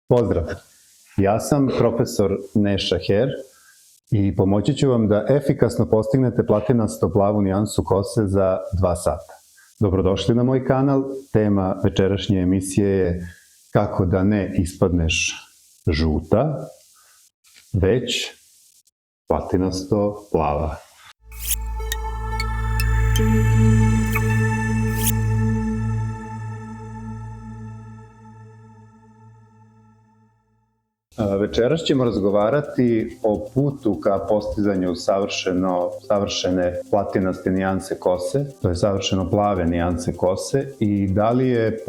Pozdrav, ja sam profesor Neša Her i pomoći ću vam da efikasno postignete platinasto plavu nijansu kose za 2 sata. Dobrodošli na moj kanal, tema večerašnje emisije je kako da ne ispadneš žuta, već platinasto plava. Večeras ćemo razgovarati o putu ka postizanju savršene platinaste nijanse kose, to je savršeno plave nijanse kose, i da li je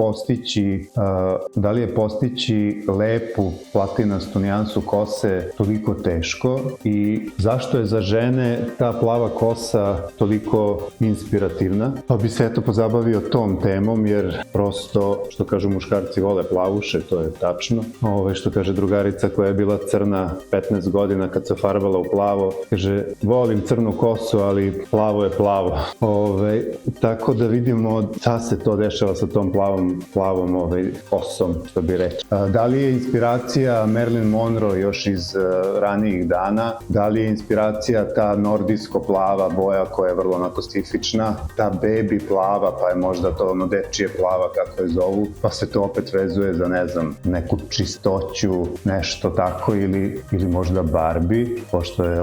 postići lepu platinastu nijansu kose toliko teško i zašto je za žene ta plava kosa toliko inspirativna. Pa bi se eto pozabavio tom temom, jer prosto, što kažu muškarci, vole plavuše, to je tačno. Što kaže drugarica koja je bila crna 15 godina kad se farbala u plavo, kaže, volim crnu kosu, ali plavo je plavo. Tako da vidimo šta se to dešava sa tom plavom kosom, što bi reći. Da li je inspiracija Marilyn Monroe još iz ranijih dana? Da li je inspiracija ta nordijsko plava boja koja je vrlo onako specifična? Ta baby plava, pa je možda to ono dečije plava, kako je zovu, pa se to opet vezuje za, ne znam, neku čistoću, nešto tako, ili možda Barbie, pošto je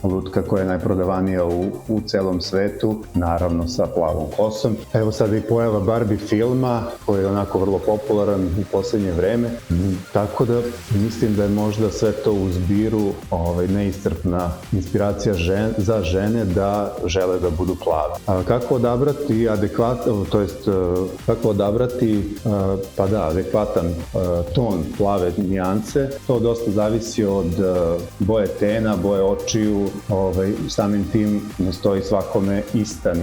lutka koja je najprodavanija u celom svetu, naravno sa plavom kosom. Evo sada i pojava Barbie filma, koji je onako vrlo popularan u poslednje vreme, tako da mislim da je možda sve to u zbiru neiscrpna inspiracija za žene da žele da budu plave. Kako odabrati adekvatan ton plave nijanse? To dosta zavisi od boje tena, boje očiju, samim tim ne stoji svakome ista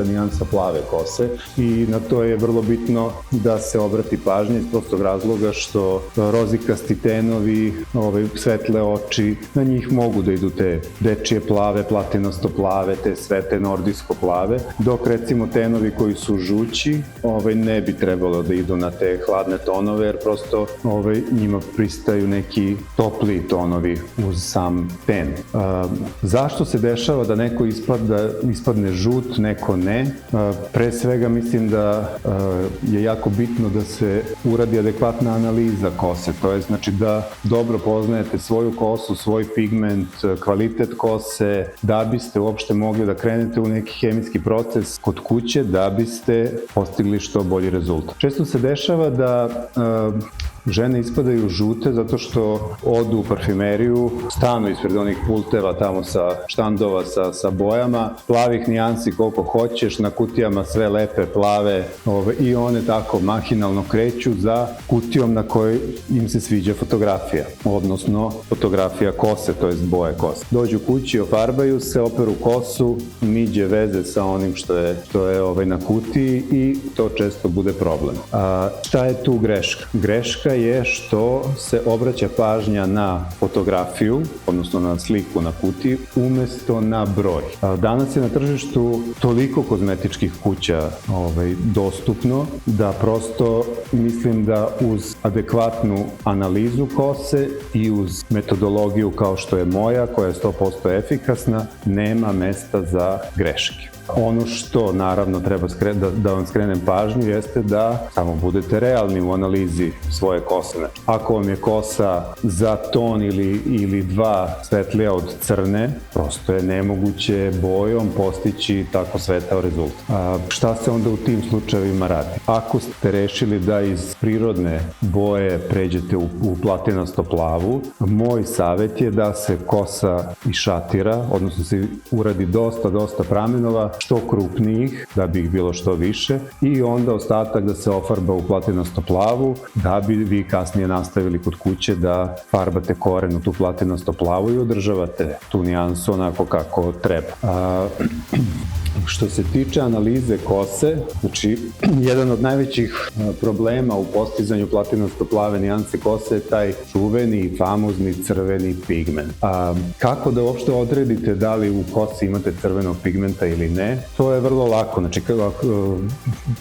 nijansa plave kose, i na to je vrlo bitno da se obrati pažnja iz prostog razloga što rozikasti tenovi, svetle oči, na njih mogu da idu te dečije plave, platinasto plave, te svete nordijsko plave, dok recimo tenovi koji su žući ne bi trebalo da idu na te hladne tonove, jer prosto njima pristaju neki topliji tonovi uz sam ten. Zašto se dešava da neko ispadne žut, neko ne? Pre svega mislim da je jako bitno da se uradi adekvatna analiza kose, to je znači da dobro poznajete svoju kosu, svoj pigment, kvalitet kose, da biste uopšte mogli da krenete u neki hemijski proces kod kuće, da biste postigli što bolji rezultat. Često se dešava da žene ispadaju žute zato što odu u parfimeriju, stanu ispred onih pulteva tamo sa štandova sa bojama, plavih nijansi koliko hoćeš, na kutijama sve lepe, plave, i one tako mahinalno kreću za kutijom na kojoj im se sviđa fotografija, odnosno fotografija kose, to jest boje kose. Dođu kući, ofarbaju se, operu kosu, niđe veze sa onim što je na kutiji, i to često bude problem. Šta je tu greška? Greška je što se obraća pažnja na fotografiju, odnosno na sliku na kutiji, umesto na broj. Danas je na tržištu toliko kozmetičkih kuća dostupno, da prosto mislim da uz adekvatnu analizu kose i uz metodologiju kao što je moja, koja je 100% efikasna, nema mesta za greške. Ono što naravno treba da vam skrenem pažnju jeste da samo budete realni u analizi svoje kose. Ako vam je kosa za ton ili 2 svetlija od crne, prosto je nemoguće bojom postići tako svetao rezultat. Šta se onda u tim slučajevima radi? Ako ste rešili da iz prirodne boje pređete u platinasto plavu, moj savjet je da se kosa išatira, odnosno se uradi dosta pramenova, što krupnijih, da bi ih bilo što više, i onda ostatak da se ofarba u platinasto plavu, da bi vi kasnije nastavili kod kuće da farbate koren u tu platinasto plavu i održavate tu nijansu onako kako treba. Što se tiče analize kose, znači jedan od najvećih problema u postizanju platinasto-plave nijanse kose je taj čuveni i famozni crveni pigment. Kako da uopšte odredite da li u kosi imate crvenog pigmenta ili ne? To je vrlo lako. Znači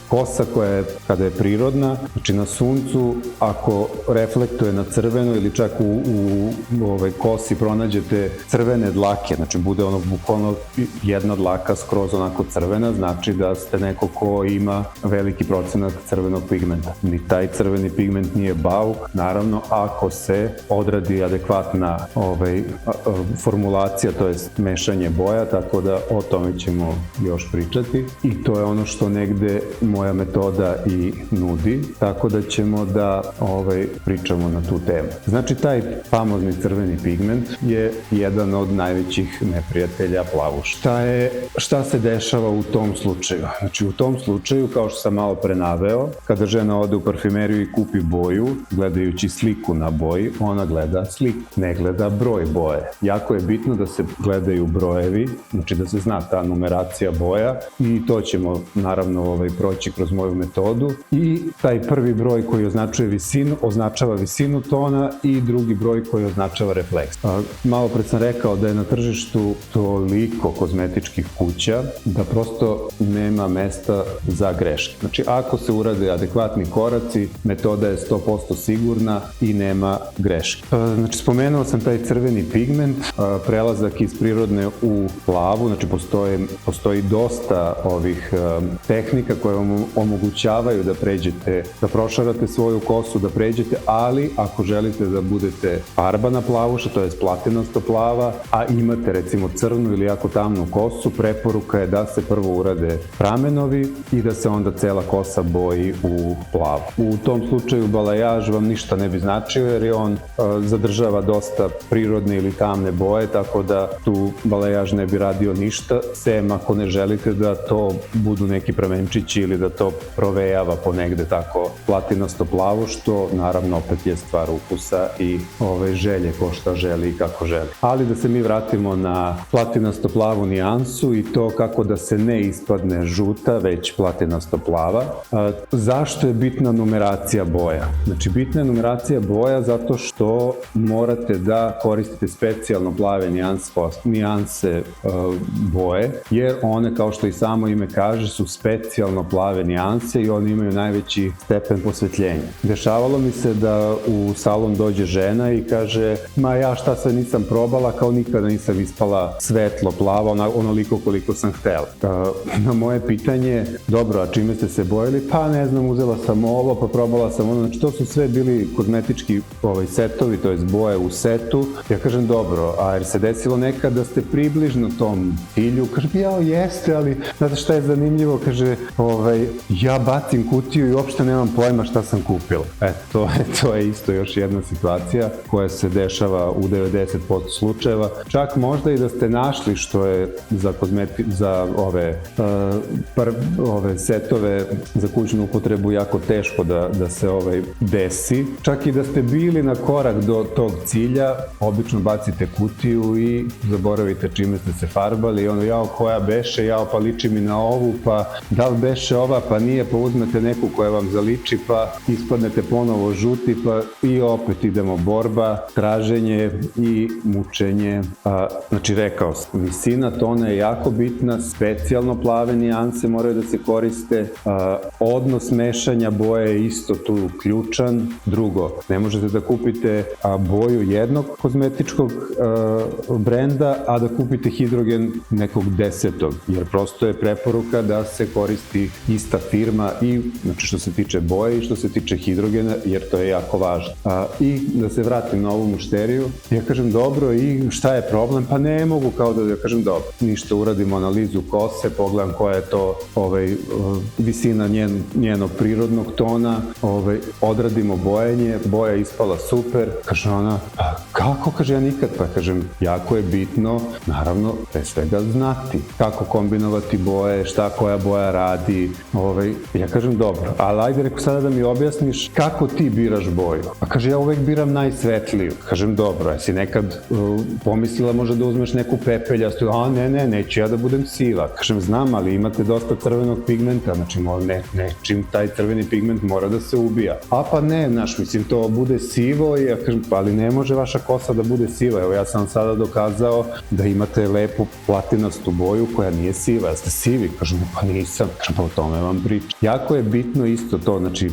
kosa koja je, kada je prirodna, znači na suncu, ako reflektuje na crveno ili čak u kosi pronađete crvene dlake, znači bude ono bukvalno jedna dlaka skroz onako crvena, znači da ste neko ko ima veliki procenat crvenog pigmenta. Ni taj crveni pigment nije bauk, naravno ako se odradi adekvatna formulacija, to jest mešanje boja, tako da o tome ćemo još pričati i to je ono što negde moja metoda i nudi, tako da ćemo da pričamo na tu temu. Znači taj famozni crveni pigment je jedan od najvećih neprijatelja plavuša. Šta se dešava u tom slučaju? Znači u tom slučaju, kao što sam malo pre naveo, kada žena ode u parfumeriju i kupi boju, gledajući sliku na boji, ona gleda sliku, ne gleda broj boje. Jako je bitno da se gledaju brojevi, znači da se zna ta numeracija boja i to ćemo naravno proći kroz moju metodu i taj prvi broj koji označava visinu tona i drugi broj koji označava refleks. Malo pre sam rekao da je na tržištu toliko kozmetičkih kuća da prosto nema mesta za greške. Znači ako se urade adekvatni koraci, metoda je 100% sigurna i nema greške. Znači spomenuo sam taj crveni pigment, prelazak iz prirodne u plavu, znači postoji dosta ovih tehnika koje vam omogućavaju da pređete, da prošarate svoju kosu, da pređete, ali ako želite da budete farbana plavuša, to je platinasto plava, a imate recimo crnu ili jako tamnu kosu, preporuka je da se prvo urade pramenovi i da se onda cela kosa boji u plavu. U tom slučaju balajaž vam ništa ne bi značio jer je on zadržava dosta prirodne ili tamne boje, tako da tu balajaž ne bi radio ništa, sem ako ne želite da to budu neki pramenčići ili da to provejava ponegde tako platinasto plavo, što naravno opet je stvar ukusa i želje ko šta želi i kako želi. Ali da se mi vratimo na platinasto plavu nijansu i to kako da se ne ispadne žuta, već platinasto plava. Zašto je bitna numeracija boja? Znači bitna je numeracija boja zato što morate da koristite specijalno plave nijanse boje, jer one, kao što i samo ime kaže, su specijalno plave nijanse i one imaju najveći stepen posvetljenja. Dešavalo mi se da u salon dođe žena i kaže, ma ja šta sve nisam probala, kao nikada nisam ispala svetlo plava, onoliko koliko sam htela. Na moje pitanje, dobro, a čime ste se bojili? Pa ne znam, uzela sam ovo, pa probala sam ono, znači to su sve bili kozmetički setovi, to je boje u setu. Ja kažem, dobro, a jer se desilo nekad da ste približno tom cilju? Kaže, jeste, ali znate šta je zanimljivo? Kaže, ja bacim kutiju i uopšte nemam pojma šta sam kupila. To je isto još jedna situacija koja se dešava u 90% slučajeva. Čak možda i da ste našli što je za ove setove za kućnu upotrebu jako teško da se desi. Čak i da ste bili na korak do tog cilja, obično bacite kutiju i zaboravite čime ste se farbali i ono, koja beše, pa liči mi na ovu, pa da li beše ova, pa nije, pa uzmete neku koja vam zaliči, pa ispadnete ponovo žuti, pa i opet idemo borba, traženje i mučenje. Znači rekao sam, visina tona je jako bitna, specijalno plave nijanse moraju da se koriste, odnos mešanja boje je isto tu ključan. Drugo, ne možete da kupite boju jednog kozmetičkog brenda, a da kupite hidrogen nekog 10. jer prosto je preporuka da se koristi ista firma i znači što se tiče boje i što se tiče hidrogena, jer to je jako važno. I da se vratim na ovu mušteriju, ja kažem dobro, i šta je problem? Pa ne mogu kao da kažem dobro, ništa, uradimo analizu kose, pogledam koja je to visina njenog prirodnog tona, odradimo bojenje, boja ispala super, kaže ona, Kako, kaže, ja nikad. Pa kažem, jako je bitno, naravno, pre svega znati kako kombinovati boje, šta koja boja radi. Ja kažem, dobro, ali ajde, rekao, sada da mi objasniš kako ti biraš boju. Pa kaže, ja uvek biram najsvetliju. Kažem, dobro, jesi nekad pomislila možda da uzmeš neku pepeljastu? A ne, neću ja da budem siva. Kažem, znam, ali imate dosta crvenog pigmenta, znači čim taj crveni pigment mora da se ubija. A pa ne, mislim, to bude sivo i ja kažem, pa ali ne može vaša kosa da bude siva. Evo, ja sam sada dokazao da imate lepu platinastu boju koja nije siva. Jeste sivi? Kažem, pa nisam. Kažem, pa o tome vam pričam. Jako je bitno isto to, znači,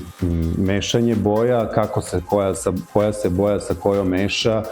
mešanje boja, kako se koja se boja sa kojom meša,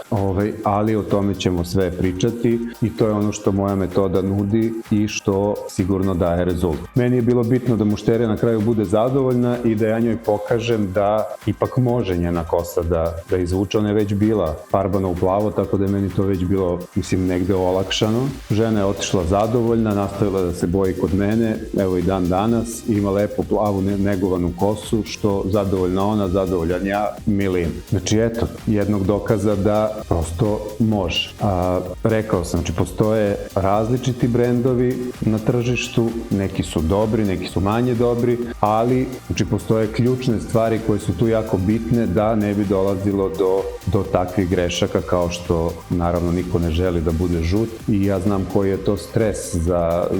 ali o tome ćemo sve pričati i to je ono što moja metoda nudi i što sigurno daje rezultat. Meni je bilo bitno da mušterija na kraju bude zadovoljna i da ja njoj pokažem da ipak može njena kosa da izvuče. Ona je već bila farbana u plavo, tako da je meni to već bilo, mislim, negde olakšano. Žena je otišla zadovoljna, nastavila da se boji kod mene, evo i dan danas, ima lepo plavu negovanu kosu, što zadovoljna ona, zadovoljan ja, milin. Znači, eto, jednog dokaza da prosto može. Rekao sam, znači, postoje različiti brendovi na tržištu, neki su dobri, neki su manje dobri, ali, znači, postoje ključne stvari koje su tu jako bitne da ne bi dolazilo do takvih grešaka, kao što, naravno, niko ne želi da bude žut i ja znam koji je to stres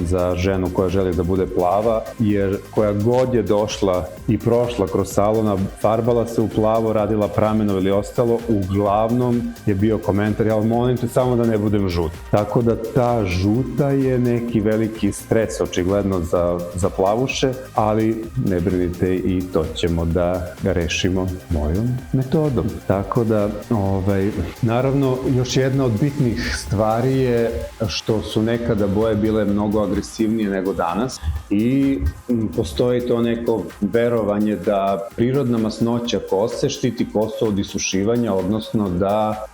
za ženu koja želi da bude plava, jer koja god je došla i prošla kroz salona, farbala se u plavo, radila pramenov ili ostalo, uglavnom je bio komentar, ja molim te samo da ne budem žut. Tako da ta žuta je neki veliki stres, očigledno za plavuše, ali ne brinite, i to ćemo da rešimo mojom metodom. Tako da, naravno, još jedna od bitnih stvari je što su nekada boje bile mnogo agresivnije nego danas i postoji to neko verovanje da prirodna masnoća kose štiti kosu od isušivanja, odnosno da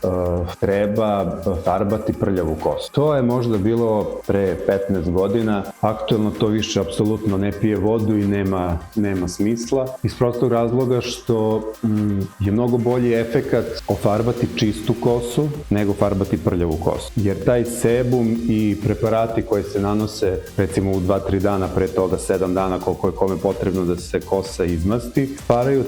treba farbati prljavu kosu. To je možda bilo pre 15 godina, aktuelno to više apsolutno ne pije vodu i nema smisla, iz prostog razloga što je mnogo bolji efekat ofarbati čistu kosu nego farbati prljavu kosu. Jer taj sebum i preparati koji se nanose recimo u 2-3 dana pre toga, 7 dana, koliko je kome potrebno da se kosa izmasti, stvaraju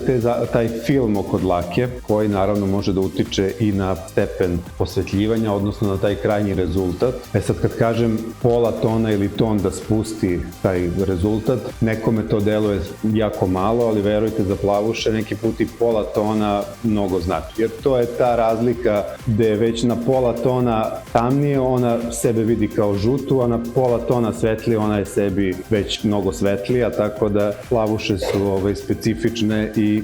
taj film oko dlake koji naravno može da utiče i na stepen osvetljivanja, odnosno na taj krajnji rezultat. Sad kad kažem pola tona ili ton da spusti taj rezultat, nekome to deluje jako malo, ali verujte, za plavuše neki put i pola tona mnogo znači. Jer to je ta razlika gde je već na pola tona tamnije, ona sebe vidi kao žutu, a na pola tona svetlije ona je sebi već mnogo svetlija, tako da plavuše su specifične i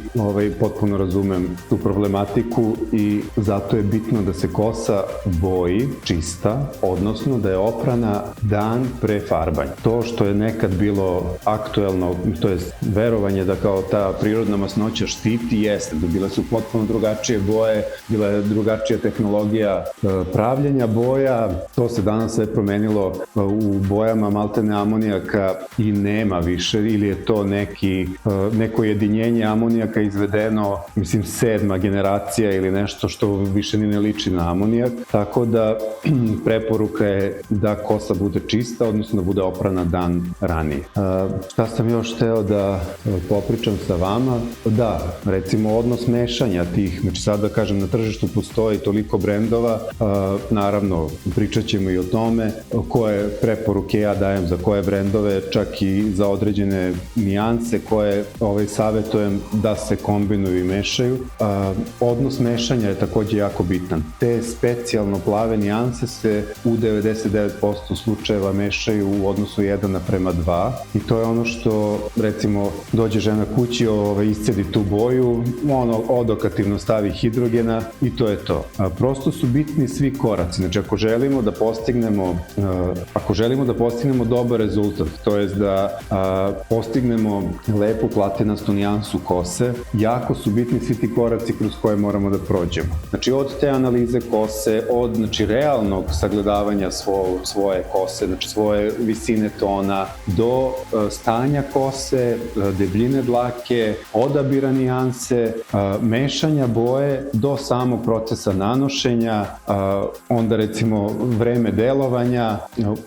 potpuno razumem tu problematiku i zato je bitno da se kosa boji čista, odnosno da je oprana dan pre farbanja. To što je nekad bilo aktuelno, to je verovanje da kao ta prirodna masnoća štiti, jeste, da bile su potpuno drugačije boje, bila je drugačija tehnologija pravljenja boja, to se danas sve promenilo, u bojama maltene amonijaka i nema više, ili je to neko jedinjenje amonijaka izvedeno, mislim 7. generacija ili nešto što više ni ne liči na amonijak, tako da preporuka je da kosa bude čista, odnosno da bude oprana dan ranije. Šta sam još hteo da popričam sa vama? Da, recimo odnos mešanja tih, znači sad da kažem, na tržištu postoji toliko brendova, naravno pričat ćemo i o tome koje preporuke ja dajem za koje brendove, čak i za određene nijanse koje savetujem da se kombinuju i mešaju. Odnos mešanja je takođe jako bitan. Te specijalno plave nijanse se u 99% slučajeva mešaju u odnosu 1:2 i to je ono što, recimo, dođe žena kući, iscedi tu boju, odokativno stavi hidrogena i to je to. Prosto su bitni svi koraci. Znači, ako želimo da postignemo dobar rezultat, to jest da postignemo lepu platinastu nijansu kose, jako su bitni svi ti koraci kroz koje moramo da prođemo. Znači, od te analize kose, od realnog sagledavanja svoje kose, znači svoje visine tona, do stanja kose, debljine dlake, odabira nijanse, mešanja boje, do samog procesa procesa nanošenja, onda recimo vreme delovanja,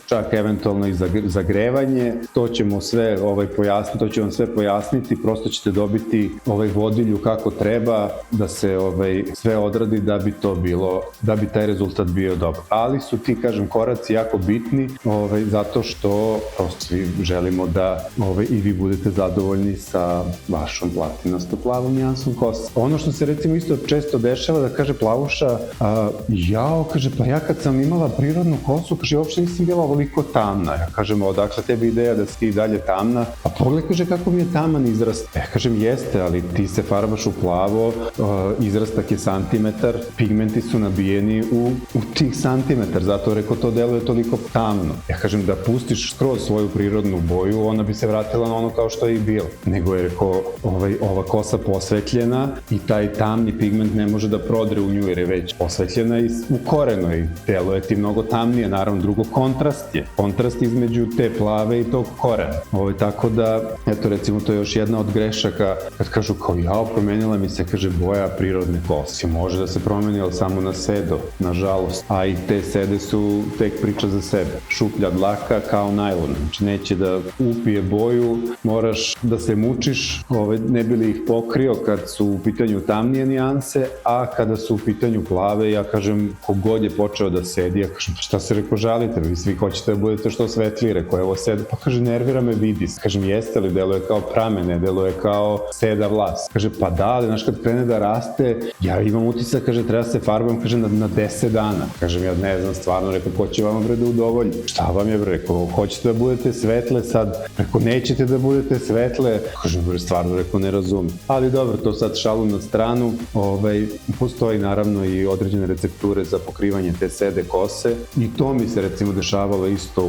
čak eventualno i zagrevanje, to ćemo sve pojasniti, to će vam sve pojasniti, prosto ćete dobiti vodilju kako treba da se sve odradi da bi to bilo, da bi taj rezultat bio dobar. Ali su ti, kažem, koraci jako bitni, zato što prosto svi želimo da i vi budete zadovoljni sa vašom platinasto-plavom nijansom kose. Ono što se recimo isto često dešava da kaže Plavuša, kaže, pa ja kad sam imala prirodnu kosu, kaže, uopšte nisam bila ovoliko tamna. Ja kažem, odakle tebi ideja da si ti dalje tamna? A pogledaj, kaže, kako mi je taman izrast. Ja kažem, jeste, ali ti se farbaš u plavo, izrastak je santimetar, pigmenti su nabijeni u tih santimetar, zato reko to deluje toliko tamno. Ja kažem, da pustiš skroz svoju prirodnu boju, ona bi se vratila na ono kao što je i bilo. Nego je reko, ova kosa posvetljena i taj tamni pigment ne može da prodre u nju jer je već posvetljena i u korenu i deluje ti mnogo tamnije. Naravno, drugo, kontrast između te plave i tog korena. Tako da, eto, recimo, to je još jedna od grešaka kad kažu kao, promenila mi se, kaže, boja prirodne kose. Može da se promeni, ali samo na sedo, nažalost. A i te sede su tek priča za sebe. Šuplja dlaka kao najlon. Znači, neće da upije boju, moraš da se mučiš, ne bi li ih pokrio kad su u pitanju tamnije nijanse, a kada su u pitanju plave, ja kažem, kogod je počeo da sedi, ja kažem, šta se reko žalite, vi svi hoćete da budete što svetliji, reko, evo sedi, pa kaže, nervira me vidis. Kažem, jeste li, deluje kao pramene, deluje kao seda vlas. Kaže, pa da, ali znaš, kad krene da raste, ja imam utisak, kaže, treba se farbam, kaže, na 10 dana. Kažem, ja ne znam, stvarno, reko, ko će vam da udovolji? Šta vam je, reko, hoćete da budete svetle sad, reko, nećete da budete svetle, kažem, stvarno, reko, ne razumem. Ali dobro, to sad šalu na stranu, postoji naravno i određene recepture za pokrivanje te sede kose i to mi se recimo dešavalo isto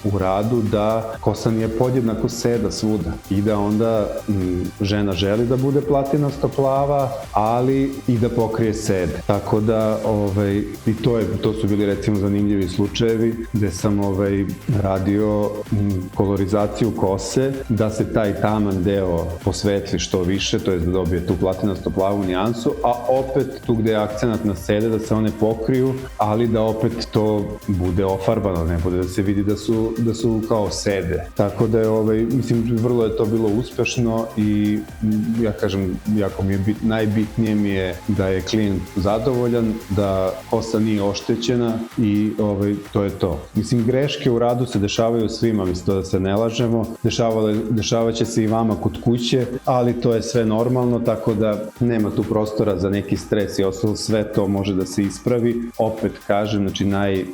u radu, da kosa nije podjednako seda svuda i da onda žena želi da bude platinasto plava, ali i da pokrije sede. Tako da i to su bili recimo zanimljivi slučajevi gde sam radio kolorizaciju kose, da se taj taman deo posvetli što više, to je da dobije tu platinasto plavu nijansu, a opet tu gde je akcenat na sede da se one pokriju, ali da opet to bude ofarbano, ne bude da se vidi da su kao sede. Tako da je, mislim, vrlo je to bilo uspešno i ja kažem, jako mi je najbitnije mi je da je klijent zadovoljan, da kosa nije oštećena i to je to. Mislim, greške u radu se dešavaju svima, mislim, da se ne lažemo, dešavaće se i vama kod kuće, ali to je sve normalno, tako da nema tu prostora za neki stres i ostalo, sve to može da se ispravi. Opet kažem, znači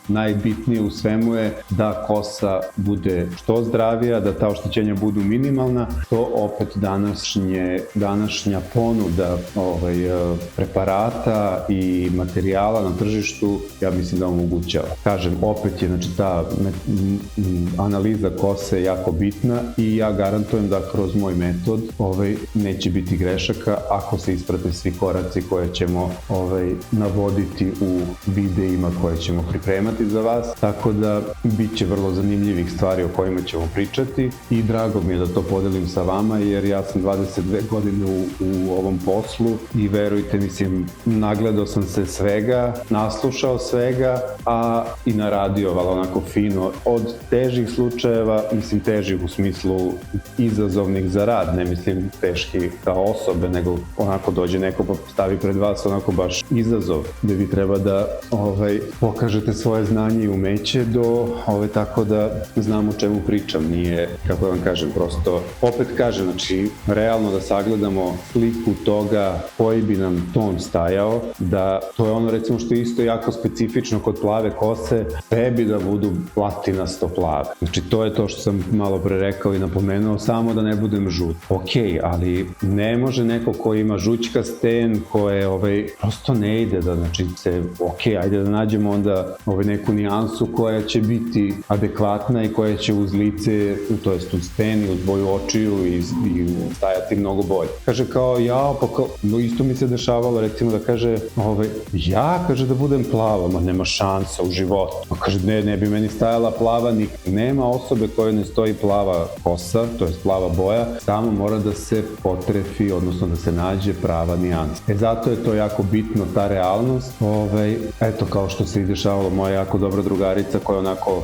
najbitnije u svemu je da kosa bude što zdravija, da ta oštećenja budu minimalna, to opet današnja ponuda preparata i materijala na tržištu, ja mislim da omogućava. Kažem, opet je, znači, ta analiza kose jako bitna i ja garantujem da kroz moj metod neće biti grešaka ako se isprate svi koraci koje ćemo navoditi u videima koje ćemo pripremati za vas, tako da bit će vrlo zanimljivih stvari o kojima ćemo pričati i drago mi je da to podelim sa vama, jer ja sam 22 godine u ovom poslu i verujte, mislim, nagledao sam se svega, naslušao svega, a i naradio onako fino od težih slučajeva, mislim težih u smislu izazovnih za rad, ne mislim teški kao osobe, nego onako dođe neko pa stavi pred vas onako baš izazov gde vi treba da pokažete svoje znanje i umeće tako da znam o čemu pričam. Nije, kako vam kažem, prosto opet kažem, znači realno da sagledamo sliku toga koji bi nam ton stajao, da to je ono recimo što je isto jako specifično kod plave kose, tebi da budu platinasto plave. Znači to je to što sam malo pre rekao i napomenuo, samo da ne budem žut. Ok, ali ne može neko ko ima žućka sten, koje prosto ne ide da, znači ok, ajde da nađemo onda neku nijansu koja će biti adekvatna i koja će uz lice, to jest uz sten i uz boju očiju i stajati mnogo bolje. Kaže kao, isto mi se dešavalo recimo da kaže, kaže da budem plava, ma nema šansa u životu. Kaže, ne bi meni stajala plava, nema osobe koje ne stoji plava kosa, to jest plava boja, samo mora da se potrefi, odnosno da se nađe prava nijansa. Zato je to jako bitno ta realnost. Eto, kao što se i dešavalo, moja jako dobra drugarica koja onako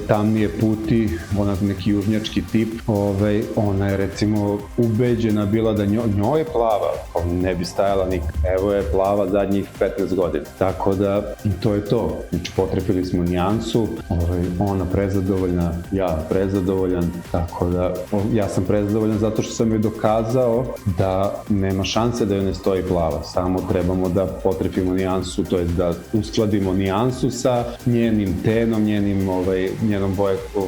tamnije puti, onak neki južnjački tip, ona je recimo ubeđena bila da njoj je plava, ne bi stajala nikad. Evo je plava zadnjih 15 godina. Tako da, to je to. Znači, potrefili smo nijansu, ona prezadovoljna, ja prezadovoljan, tako da, ja sam prezadovoljan zato što sam joj dokazao da nema šanse da joj ne stoji plava. Samo trebamo da potrefimo nijansu, to je da uskladimo nijansu sa njenim tenom, njenom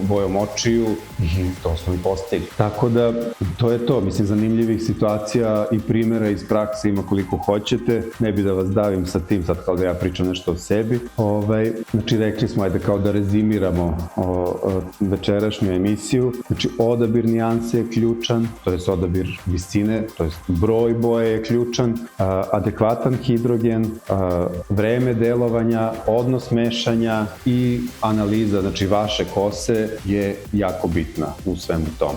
bojom očiju i to smo i postigli. Tako da, to je to. Mislim, zanimljivih situacija i primjera iz prakse ima koliko hoćete. Ne bi da vas davim sa tim, sad kao da ja pričam nešto o sebi. Znači, rekli smo, ajde kao da rezimiramo večerašnju emisiju. Znači, odabir nijanse je ključan, to je odabir visine, to je broj boje je ključan, adekvatan hidrogen, vreme delovanja, odnos mešanja i analiza, znači vaše kose je jako bitna u svemu tom.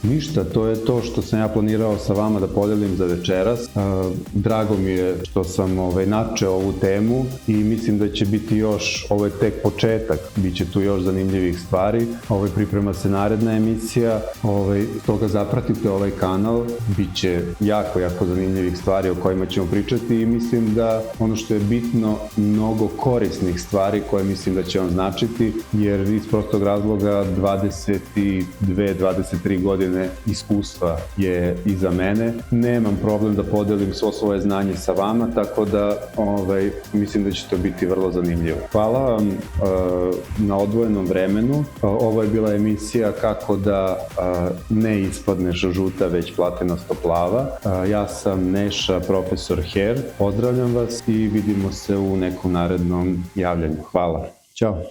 Ništa, to je to što sam ja planirao sa vama da podelim za večeras. Drago mi je što sam načeo ovu temu i mislim da će biti još, ovo je tek početak, bit će tu još zanimljivih stvari. Priprema se naredna emisija, toga zapratite ovaj kanal, bit će jako zanimljivih stvari o kojima ćemo pričati i mislim da ono što je bitno, mnogo korisnih stvari koje mislim da će vam značiti, jer iz prostog razloga 22-23 godine iskustva je iza mene. Nemam problem da podelim svo svoje znanje sa vama, tako da mislim da će to biti vrlo zanimljivo. Hvala vam na odvojenom vremenu. Ovo je bila emisija kako da ne ispadneš žuta, već platinasto plava. Ja sam Neša, profesor Her. Pozdravljam vas i vidimo se u nekom narednom javljanju. Hvala. Ćao.